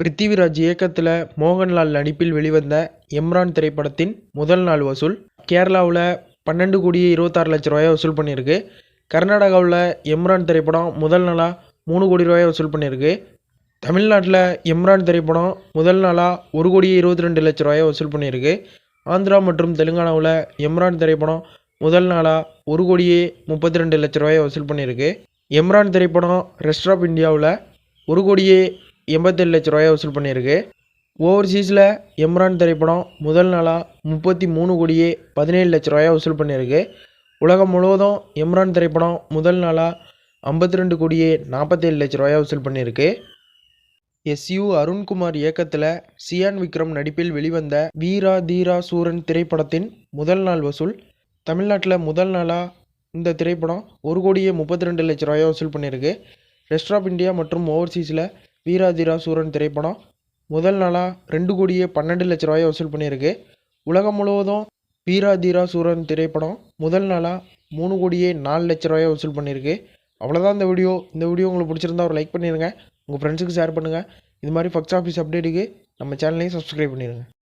பிருத்திவிராஜ் இயக்கத்தில் மோகன்லால் நடிப்பில் வெளிவந்த எம்ரான் திரைப்படத்தின் முதல் நாள் வசூல் கேரளாவில் 12,26,00,000 ரூபாயை வசூல் பண்ணியிருக்கு. கர்நாடகாவில் எம்ரான் திரைப்படம் முதல் நாளாக 3 கோடி ரூபாயை வசூல் பண்ணியிருக்கு. தமிழ்நாட்டில் எம்ரான் திரைப்படம் முதல் நாளாக 1,22,00,000 ரூபாயை வசூல் பண்ணியிருக்கு. ஆந்திரா மற்றும் தெலுங்கானாவில் எம்ரான் திரைப்படம் முதல் நாளாக 1,32,00,000 ரூபாயை வசூல் பண்ணியிருக்கு. எம்ரான் திரைப்படம் ரெஸ்ட் ஆஃப் இந்தியாவில் 1,87,00,000 ரூபாயை வசூல் பண்ணியிருக்கு. ஓவர்சீஸில் எம்ரான் திரைப்படம் முதல் நாளாக 33,17,00,000 ரூபாயை வசூல் பண்ணியிருக்கு. உலகம் முழுவதும் எம்ரான் திரைப்படம் முதல் நாளாக 52,47,00,000 ரூபாயை வசூல் பண்ணியிருக்கு. எஸ்.யு. அருண்குமார் இயக்கத்தில் சியான் விக்ரம் நடிப்பில் வெளிவந்த வீரா தீரா சூரன் திரைப்படத்தின் முதல் நாள் வசூல் தமிழ்நாட்டில் முதல் நாளாக இந்த திரைப்படம் 1,32,00,000 ரூபாயை வசூல் பண்ணியிருக்கு. ரெஸ்ட் ஆஃப் இந்தியா மற்றும் ஓவர்சீஸில் வீரா தீரா சூரன் திரைப்படம் முதல் நாளாக 2,12,00,000 ரூபாயை வசூல் பண்ணியிருக்கு. உலகம் முழுவதும் வீரா தீரா சூரன் திரைப்படம் முதல் நாளாக 3,04,00,000 ரூபாயை வசூல் பண்ணியிருக்கு. அவ்வளோதான் இந்த வீடியோ உங்களுக்கு பிடிச்சிருந்தா ஒரு லைக் பண்ணிடுங்க. உங்கள் ஃப்ரெண்ட்ஸுக்கு ஷேர் பண்ணுங்கள். இது மாதிரி ஃபக்ஸ் ஆஃபீஸ் அப்டேட்டுக்கு நம்ம சேனலையும் சப்ஸ்கிரைப் பண்ணிடுங்க.